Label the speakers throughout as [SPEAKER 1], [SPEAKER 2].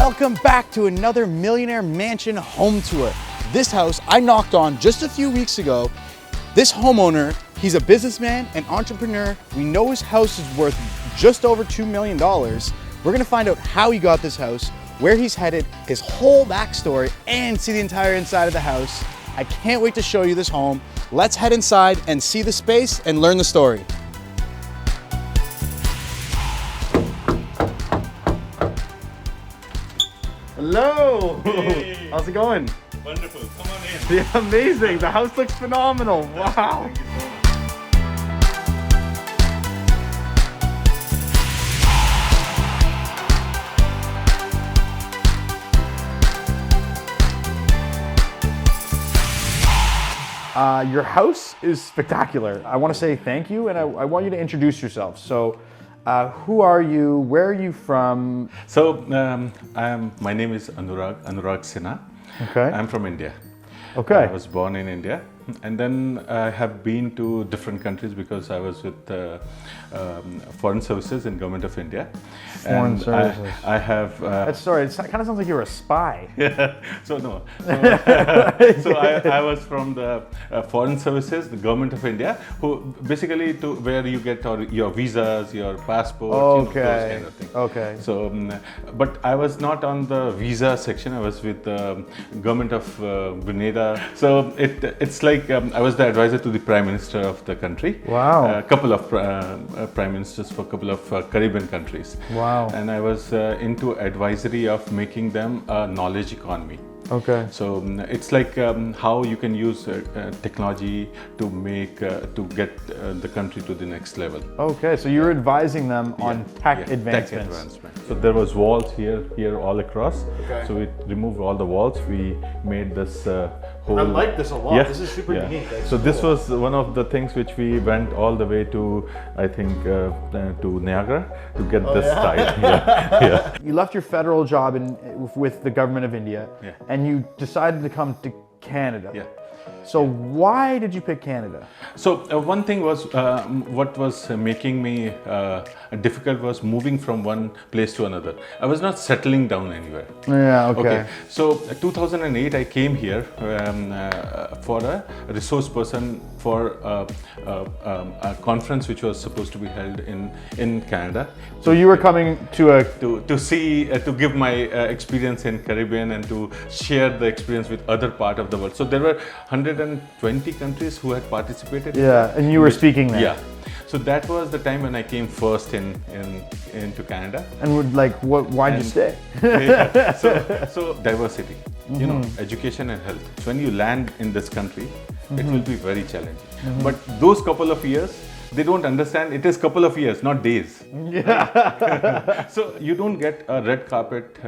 [SPEAKER 1] Welcome back to another Millionaire Mansion home tour. This house I knocked on just a few weeks ago. This homeowner, he's a businessman and entrepreneur. We know his house is worth just over $2 million. We're gonna find out how he got this house, where he's headed, his whole backstory, and see the entire inside of the house. I can't wait to show you this home. Let's head inside and see the space and learn the story. Hello!
[SPEAKER 2] Hey.
[SPEAKER 1] How's it going?
[SPEAKER 2] Wonderful. Come on in.
[SPEAKER 1] Yeah, amazing. The house looks phenomenal. Wow. Your house is spectacular. I want to say thank you, and I want you to introduce yourself. So, who are you? Where are you from?
[SPEAKER 2] So, my name is Anurag Sinha.
[SPEAKER 1] Okay.
[SPEAKER 2] I'm from India.
[SPEAKER 1] Okay.
[SPEAKER 2] I was born in India, and then I have been to different countries because I was with Foreign Services in Government of India.
[SPEAKER 1] Foreign Services.
[SPEAKER 2] I have.
[SPEAKER 1] Sorry, it kind of sounds like you're a spy.
[SPEAKER 2] Yeah. So no. So I was from the Foreign Services, the Government of India, who basically to where you get your visas, your passport,
[SPEAKER 1] Okay.
[SPEAKER 2] those kind of things.
[SPEAKER 1] Okay.
[SPEAKER 2] So, but I was not on the visa section. I was with the Government of Grenada. So it's like I was the advisor to the Prime Minister of the country.
[SPEAKER 1] Wow.
[SPEAKER 2] A couple of Prime Ministers for a couple of Caribbean countries.
[SPEAKER 1] Wow.
[SPEAKER 2] And I was into advisory of making them a knowledge economy.
[SPEAKER 1] Okay.
[SPEAKER 2] So it's like how you can use technology to make to get the country to the next level.
[SPEAKER 1] Okay, so you're advising them on tech advancements.
[SPEAKER 2] Tech advancement. So there was walls here all across.
[SPEAKER 1] Okay.
[SPEAKER 2] So we removed all the walls. We made this whole.
[SPEAKER 1] I like this a lot.
[SPEAKER 2] Yeah,
[SPEAKER 1] This is super
[SPEAKER 2] yeah.
[SPEAKER 1] unique. That's
[SPEAKER 2] so this
[SPEAKER 1] cool.
[SPEAKER 2] was one of the things which we went all the way to, I think, to Niagara to get this started. Yeah.
[SPEAKER 1] You left your federal job with the government of India,
[SPEAKER 2] Yeah.
[SPEAKER 1] and you decided to come to Canada.
[SPEAKER 2] Yeah.
[SPEAKER 1] So why did you pick Canada?
[SPEAKER 2] So one thing was what was making me difficult was moving from one place to another. I was not settling down anywhere.
[SPEAKER 1] Yeah, okay.
[SPEAKER 2] So 2008 I came here for a resource person for a conference which was supposed to be held in Canada.
[SPEAKER 1] So you were coming to
[SPEAKER 2] To see to give my experience in Caribbean and to share the experience with other part of the world. So there were 120 countries who had participated.
[SPEAKER 1] yeah, and you were speaking there.
[SPEAKER 2] Yeah. So that was the time when I came first into Canada.
[SPEAKER 1] And would why'd you stay?
[SPEAKER 2] Yeah. So diversity, education and health. So when you land in this country, it will be very challenging. But those couple of years, they don't understand it is couple of years, not days.
[SPEAKER 1] Yeah.
[SPEAKER 2] So you don't get a red carpet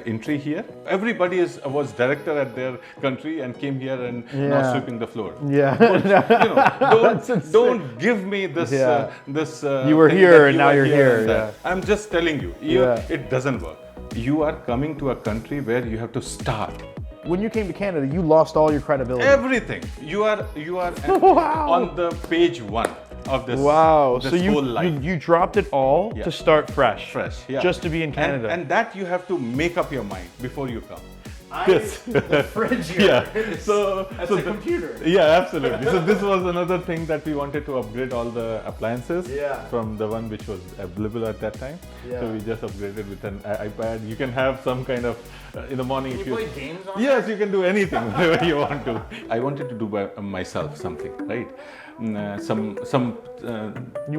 [SPEAKER 2] entry here. Everybody was director at their country and came here and now sweeping the floor.
[SPEAKER 1] Yeah.
[SPEAKER 2] Don't give me this.
[SPEAKER 1] Yeah.
[SPEAKER 2] This.
[SPEAKER 1] You were
[SPEAKER 2] thing
[SPEAKER 1] here
[SPEAKER 2] that
[SPEAKER 1] and
[SPEAKER 2] you
[SPEAKER 1] now
[SPEAKER 2] are
[SPEAKER 1] you're here,
[SPEAKER 2] and that.
[SPEAKER 1] yeah.
[SPEAKER 2] I'm just telling you, it doesn't work. You are coming to a country where you have to start.
[SPEAKER 1] When you came to Canada, you lost all your credibility.
[SPEAKER 2] Everything. You are
[SPEAKER 1] Wow.
[SPEAKER 2] on the page one of this.
[SPEAKER 1] Wow.
[SPEAKER 2] This
[SPEAKER 1] So
[SPEAKER 2] whole life.
[SPEAKER 1] you dropped it all to start fresh.
[SPEAKER 2] Fresh, yeah.
[SPEAKER 1] Just to be in Canada.
[SPEAKER 2] And that you have to make up your mind before you come.
[SPEAKER 1] Yes. The fridge here.
[SPEAKER 2] Yeah. So
[SPEAKER 1] That's
[SPEAKER 2] so
[SPEAKER 1] a computer.
[SPEAKER 2] Yeah, absolutely. So this was another thing that we wanted to upgrade all the appliances from the one which was available at that time.
[SPEAKER 1] Yeah.
[SPEAKER 2] So we just upgraded with an iPad. You can have some kind of in the morning.
[SPEAKER 1] Can you play games on
[SPEAKER 2] Yes, you can do anything whenever you want to. I wanted to do by myself something, right?
[SPEAKER 1] You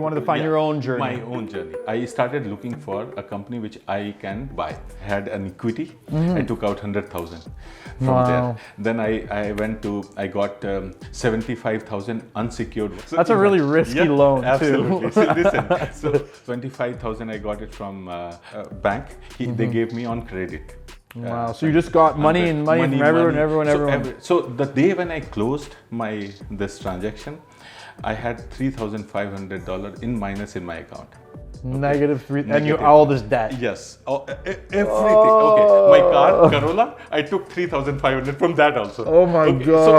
[SPEAKER 1] wanted to find your own journey.
[SPEAKER 2] My own journey. I started looking for a company which I can buy. I had an equity. I took out 100,000 from there. Then I got 75,000 unsecured. So
[SPEAKER 1] That's a really risky loan
[SPEAKER 2] absolutely.
[SPEAKER 1] too.
[SPEAKER 2] So listen, so 25,000 I got it from a bank. They gave me on credit.
[SPEAKER 1] Wow. So you just got money from everyone.
[SPEAKER 2] So the day when I closed this transaction, I had $3,500 in minus in my account.
[SPEAKER 1] -3, and you all this debt.
[SPEAKER 2] Yes, everything. Okay, my car Corolla, I took 3,500 from that also.
[SPEAKER 1] Oh my God!
[SPEAKER 2] So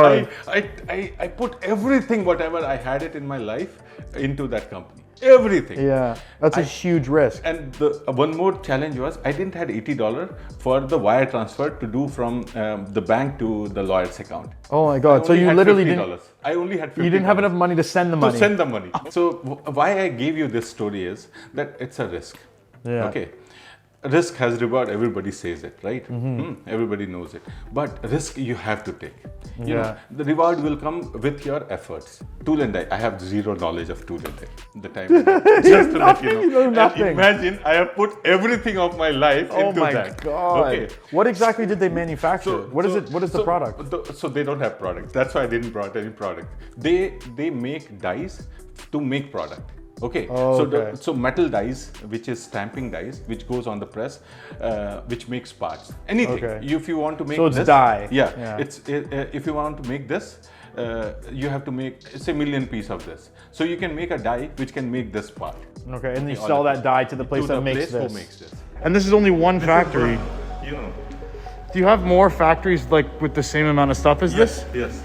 [SPEAKER 2] I put everything, whatever I had it in my life, into that company. everything.
[SPEAKER 1] Yeah, that's a huge risk.
[SPEAKER 2] And the one more challenge was I didn't have $80 for the wire transfer to do from the bank to the lawyer's account.
[SPEAKER 1] Oh my God! So you literally didn't.
[SPEAKER 2] I only had $50.
[SPEAKER 1] You didn't have enough money to send the money.
[SPEAKER 2] To send the money. So why I gave you this story is that it's a risk.
[SPEAKER 1] Yeah.
[SPEAKER 2] Okay. Risk has reward. Everybody says it, right? Everybody knows it. But risk you have to take. You know, the reward will come with your efforts. Tool and die. I have zero knowledge of tool and die. The time. Just to let you know.
[SPEAKER 1] Nothing.
[SPEAKER 2] Imagine I have put everything of my life into that.
[SPEAKER 1] Oh my God!
[SPEAKER 2] Okay.
[SPEAKER 1] What exactly did they manufacture? What is it? What is the product?
[SPEAKER 2] So they don't have product. That's why I didn't brought any product. They make dies to make product. Okay. So metal dies, which is stamping dies, which goes on the press, which makes parts. Anything. Okay. If you want to make
[SPEAKER 1] it's
[SPEAKER 2] this,
[SPEAKER 1] die.
[SPEAKER 2] Yeah. If you want to make this, you have to make it's a million piece of this. So you can make a die which can make this part.
[SPEAKER 1] Okay, and you sell that die to the place that makes this.
[SPEAKER 2] Who makes this.
[SPEAKER 1] And this is only one factory.
[SPEAKER 2] You know.
[SPEAKER 1] Do you have more factories like with the same amount of stuff as this?
[SPEAKER 2] Yes.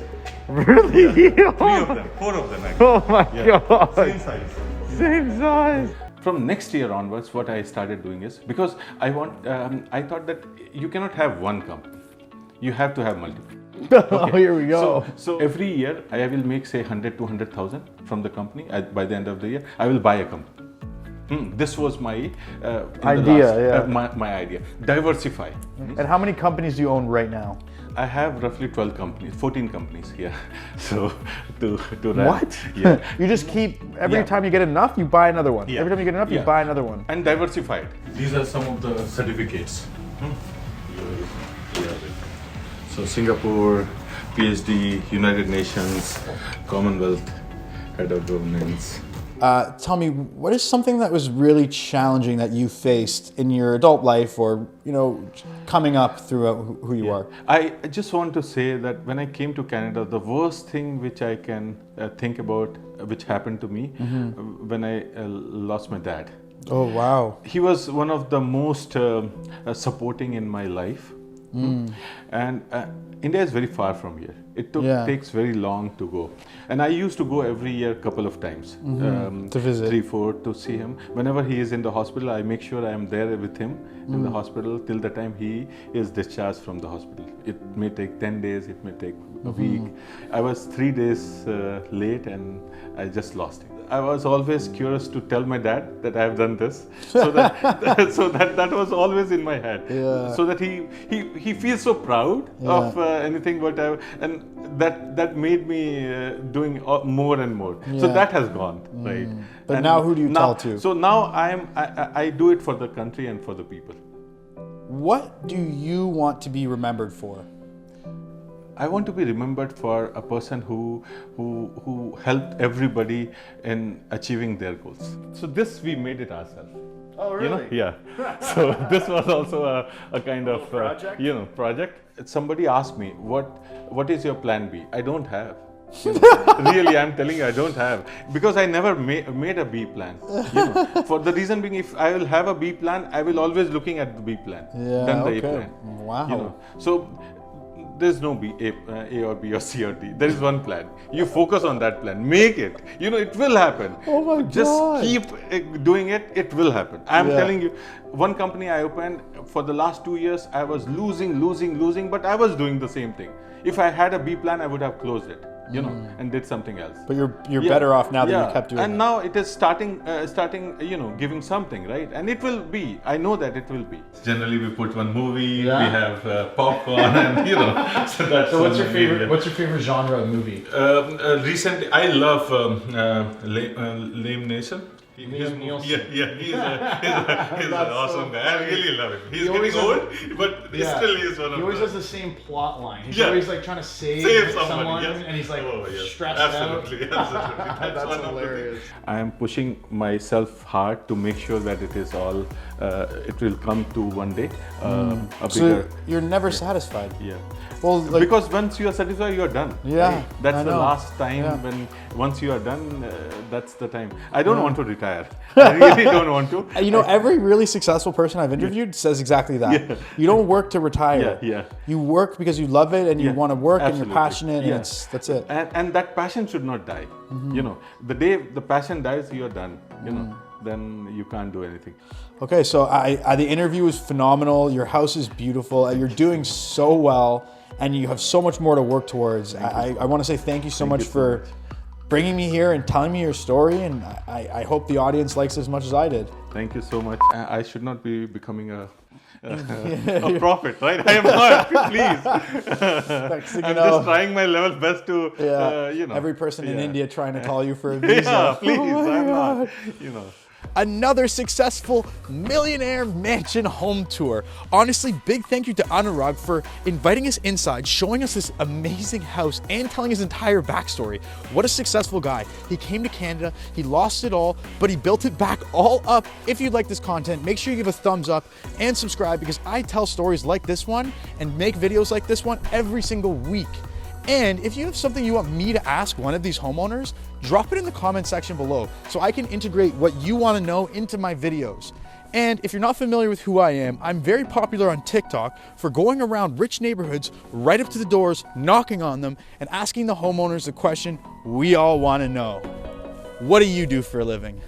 [SPEAKER 1] Really?
[SPEAKER 2] Yeah. 3 of them, 4 of them actually.
[SPEAKER 1] Oh my God.
[SPEAKER 2] Same size.
[SPEAKER 1] Same size.
[SPEAKER 2] From next year onwards, what I started doing is because I I thought that you cannot have one company. You have to have multiple.
[SPEAKER 1] Okay. Oh, here we go.
[SPEAKER 2] So every year I will make say 100 to 200,000 from the company. By the end of the year, I will buy a company. This was my
[SPEAKER 1] idea.
[SPEAKER 2] My idea. Diversify.
[SPEAKER 1] And how many companies do you own right now?
[SPEAKER 2] I have roughly 12 companies, 14 companies here. So to run.
[SPEAKER 1] What?
[SPEAKER 2] Yeah.
[SPEAKER 1] You just keep every time you get enough, you buy another one.
[SPEAKER 2] Yeah.
[SPEAKER 1] Every time you get enough, you buy another one.
[SPEAKER 2] And diversified. These are some of the certificates. So Singapore, PhD, United Nations, Commonwealth, Head of Governance.
[SPEAKER 1] Tell me, what is something that was really challenging that you faced in your adult life or, coming up throughout who you are?
[SPEAKER 2] I just want to say that when I came to Canada, the worst thing which I can think about, which happened to me when I lost my dad.
[SPEAKER 1] Oh, wow.
[SPEAKER 2] He was one of the most supporting in my life. And India is very far from here. It takes very long to go. And I used to go every year couple of times.
[SPEAKER 1] To visit.
[SPEAKER 2] 3, 4 to see him. Whenever he is in the hospital, I make sure I am there with him in the hospital till the time he is discharged from the hospital. It may take 10 days, it may take a week. I was 3 days late and I just lost him. I was always curious to tell my dad that I have done this, so that that was always in my head.
[SPEAKER 1] Yeah.
[SPEAKER 2] So that he feels so proud of anything, and that made me doing more and more. So that has gone right.
[SPEAKER 1] But
[SPEAKER 2] and
[SPEAKER 1] now who do you tell to?
[SPEAKER 2] So now I do it for the country and for the people.
[SPEAKER 1] What do you want to be remembered for?
[SPEAKER 2] I want to be remembered for a person who helped everybody in achieving their goals. So this we made it ourselves.
[SPEAKER 1] Oh, really?
[SPEAKER 2] Yeah. So this was also a kind of
[SPEAKER 1] project.
[SPEAKER 2] Project. Somebody asked me, what is your plan B? I don't have. Really, I'm telling you, I don't have, because I never made a B plan. For the reason being, if I will have a B plan, I will always looking at the B plan than the A plan.
[SPEAKER 1] Wow.
[SPEAKER 2] So there's no A or B or C or D. There is one plan. You focus on that plan. Make it. It will happen.
[SPEAKER 1] Oh my God.
[SPEAKER 2] Just keep doing it. It will happen. I'm telling you, one company I opened, for the last 2 years, I was losing, but I was doing the same thing. If I had a B plan, I would have closed it. And did something else.
[SPEAKER 1] But you're better off now that you kept doing it.
[SPEAKER 2] And now it is starting, giving something, right? And it will be. I know that it will be. Generally, we put one movie. We have popcorn, and So that's.
[SPEAKER 1] So what's your favorite? What's your favorite genre of movie?
[SPEAKER 2] Recently, I love Lame Nation.
[SPEAKER 1] Liam Neeson.
[SPEAKER 2] He's an awesome guy. I really love him. He's getting old, but still he is one of them.
[SPEAKER 1] He always has the same plot line. He's always like trying to save someone, and he's like stressed out.
[SPEAKER 2] Absolutely. That's
[SPEAKER 1] hilarious.
[SPEAKER 2] I am pushing myself hard to make sure that it is all it will come to one day a
[SPEAKER 1] So
[SPEAKER 2] bigger.
[SPEAKER 1] you're never satisfied.
[SPEAKER 2] Yeah.
[SPEAKER 1] Well, like,
[SPEAKER 2] Because once you are satisfied, you are done.
[SPEAKER 1] Yeah,
[SPEAKER 2] right? That's
[SPEAKER 1] I
[SPEAKER 2] the
[SPEAKER 1] know.
[SPEAKER 2] last time
[SPEAKER 1] Yeah.
[SPEAKER 2] when once you are done, that's the time. I don't want to retire. I really don't want to.
[SPEAKER 1] you know, every really successful person I've interviewed says exactly that.
[SPEAKER 2] Yeah.
[SPEAKER 1] You don't work to retire.
[SPEAKER 2] Yeah.
[SPEAKER 1] You work because you love it and you
[SPEAKER 2] Yeah,
[SPEAKER 1] want to work and
[SPEAKER 2] absolutely.
[SPEAKER 1] you're passionate
[SPEAKER 2] Yeah.
[SPEAKER 1] and that's it.
[SPEAKER 2] And that passion should not die. You know, the day the passion dies, you are done. You know, then you can't do anything.
[SPEAKER 1] Okay, so the interview was phenomenal. Your house is beautiful. You're doing so well, and you have so much more to work towards. I want to say thank you so much for bringing me here and telling me your story, and I hope the audience likes it as much as I did.
[SPEAKER 2] Thank you so much. I should not be becoming a prophet, right? I am not. Please.
[SPEAKER 1] Next thing you
[SPEAKER 2] I'm
[SPEAKER 1] know,
[SPEAKER 2] just trying my level best to, you know.
[SPEAKER 1] every person in
[SPEAKER 2] Yeah.
[SPEAKER 1] India trying to call you for a visa.
[SPEAKER 2] Yeah, please.
[SPEAKER 1] Oh my
[SPEAKER 2] I'm
[SPEAKER 1] God.
[SPEAKER 2] not. You know.
[SPEAKER 1] Another successful millionaire mansion home tour. Honestly, big thank you to Anurag for inviting us inside, showing us this amazing house, and telling his entire backstory. What a successful guy. He came to Canada, he lost it all, but he built it back all up. If you like this content, make sure you give a thumbs up and subscribe, because I tell stories like this one and make videos like this one every single week. And if you have something you want me to ask one of these homeowners, drop it in the comment section below so I can integrate what you want to know into my videos. And if you're not familiar with who I am, I'm very popular on TikTok for going around rich neighborhoods, right up to the doors, knocking on them, and asking the homeowners the question we all want to know. What do you do for a living?